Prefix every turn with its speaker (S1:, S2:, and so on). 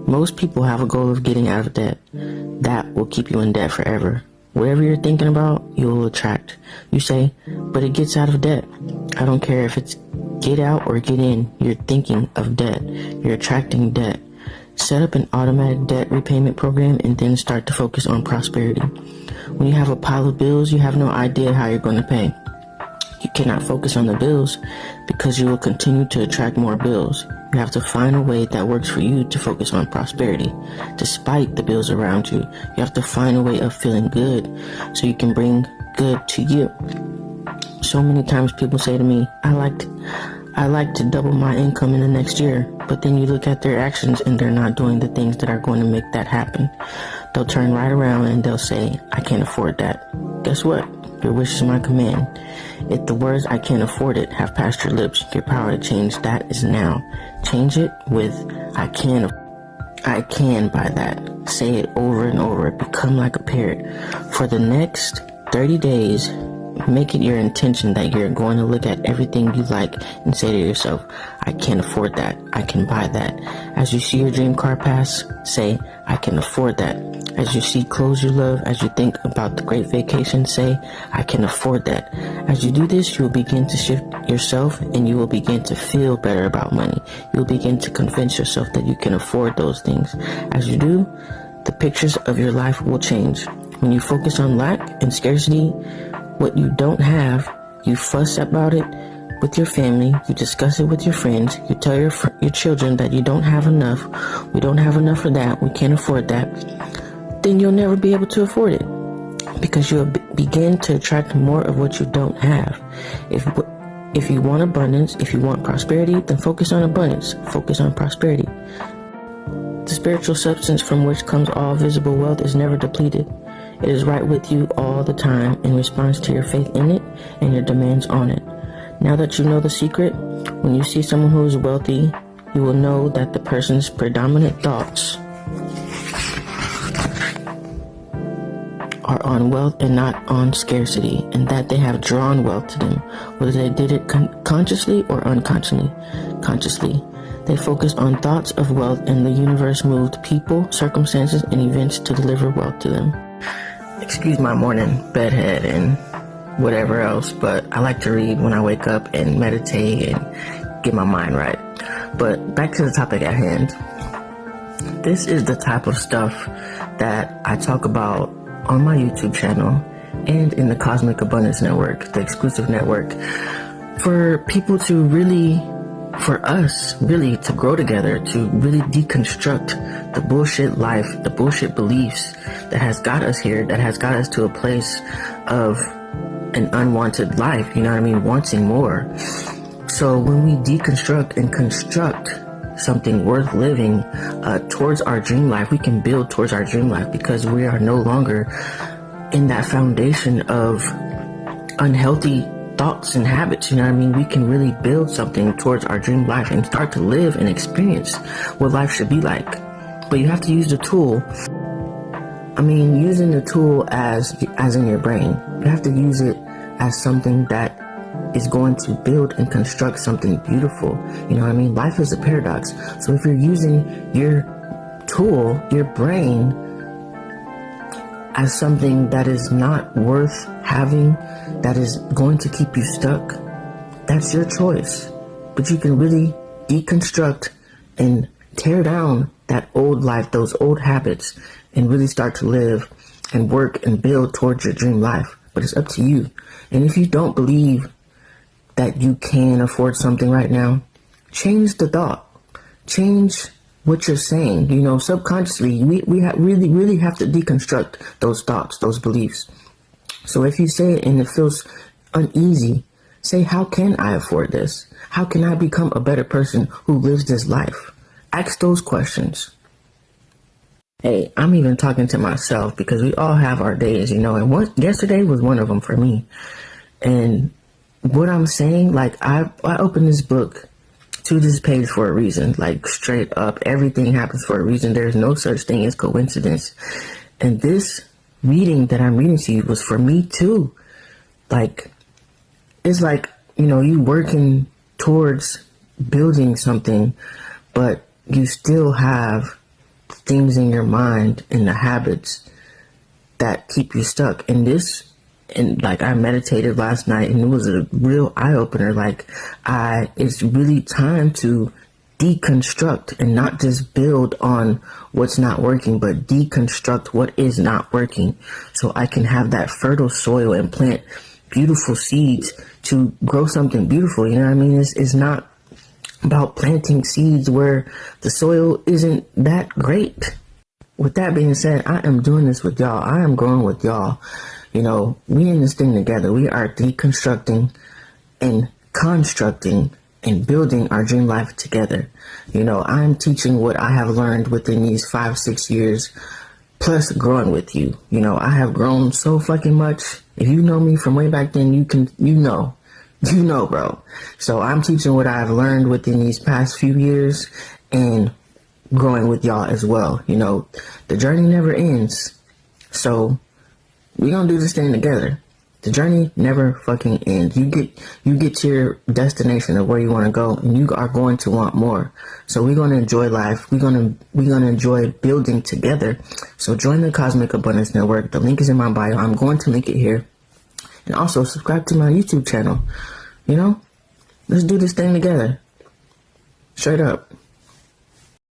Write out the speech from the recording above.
S1: Most people have a goal of getting out of debt. That will keep you in debt forever. Whatever you're thinking about, you will attract. You say, but it gets out of debt. I don't care if it's get out or get in. You're thinking of debt. You're attracting debt. Set up an automatic debt repayment program and then start to focus on prosperity. When you have a pile of bills, you have no idea how you're going to pay. You cannot focus on the bills because you will continue to attract more bills. You have to find a way that works for you to focus on prosperity. Despite the bills around you, you have to find a way of feeling good so you can bring good to you. So many times people say to me, I like to double my income in the next year, but then you look at their actions and they're not doing the things that are going to make that happen. They'll turn right around and they'll say, I can't afford that. Guess what? Your wish is my command. If the words I can't afford it have passed your lips, your power to change that is now. Change it with I can buy that. Say it over and over. Become like a parrot. For the next 30 days, make it your intention that you're going to look at everything you like and say to yourself, I can't afford that. I can buy that. As you see your dream car pass, say, I can afford that. As you see clothes you love, as you think about the great vacation, say, I can afford that. As you do this, you will begin to shift yourself and you will begin to feel better about money. You will begin to convince yourself that you can afford those things. As you do, the pictures of your life will change. When you focus on lack and scarcity, what you don't have, you fuss about it with your family, you discuss it with your friends, you tell your children that you don't have enough, we don't have enough of that, we can't afford that, then you'll never be able to afford it because you'll begin to attract more of what you don't have. If you want abundance, if you want prosperity, then focus on abundance, focus on prosperity. The spiritual substance from which comes all visible wealth is never depleted. It is right with you all the time in response to your faith in it and your demands on it. Now that you know the secret, when you see someone who is wealthy, you will know that the person's predominant thoughts are on wealth and not on scarcity, and that they have drawn wealth to them, whether they did it consciously or unconsciously. They focused on thoughts of wealth, and the universe moved people, circumstances, and events to deliver wealth to them. Excuse my morning bedhead and whatever else, but I like to read when I wake up and meditate and get my mind right. But back to the topic at hand. This is the type of stuff that I talk about on my YouTube channel and in the Cosmic Abundance Network, the exclusive network, for people to really, for us really to grow together, to really deconstruct the bullshit life, the bullshit beliefs that has got us here, that has got us to a place of an unwanted life, you know what I mean, wanting more. So when we deconstruct and construct something worth living towards our dream life, we can build towards our dream life because we are no longer in that foundation of unhealthy thoughts and habits, you know what I mean? We can really build something towards our dream life and start to live and experience what life should be like. But you have to use the tool. I mean, using the tool as in your brain. You have to use it as something that is going to build and construct something beautiful. You know what I mean? Life is a paradox. So if you're using your tool, your brain, as something that is not worth having, that is going to keep you stuck, that's your choice. But you can really deconstruct and tear down that old life, those old habits, and really start to live and work and build towards your dream life. But it's up to you. And if you don't believe that you can afford something right now, change the thought. Change what you're saying. You know, subconsciously, we really have to deconstruct those thoughts, those beliefs. So if you say it and it feels uneasy, say, how can I afford this? How can I become a better person who lives this life? Ask those questions. Hey, I'm even talking to myself because we all have our days, you know, and yesterday was one of them for me. And what I'm saying, like, I opened this book to this page for a reason, like, straight up. Everything happens for a reason. There's no such thing as coincidence. And this reading that I'm reading to you was for me too. Like, it's like, you know, you working towards building something, but you still have things in your mind and the habits that keep you stuck. And like I meditated last night, and it was a real eye opener. Like it's really time to deconstruct and not just build on what's not working, but deconstruct what is not working, so I can have that fertile soil and plant beautiful seeds to grow something beautiful. You know what I mean? It's not about planting seeds where the soil isn't that great. With that being said, I am doing this with y'all. I am growing with y'all. You know, we in this thing together. We are deconstructing and constructing and building our dream life together. You know, I'm teaching what I have learned within these 5-6 years, plus growing with you. You know, I have grown so fucking much. If you know me from way back then, you know, bro. So I'm teaching what I've learned within these past few years and growing with y'all as well. You know, the journey never ends. So we're gonna do this thing together. The journey never fucking ends. You get to your destination of where you want to go, and you are going to want more. So we're gonna enjoy life. We're gonna enjoy building together. So join the Cosmic Abundance Network. The link is in my bio. I'm going to link it here, and also subscribe to my YouTube channel. You know, let's do this thing together. Straight up.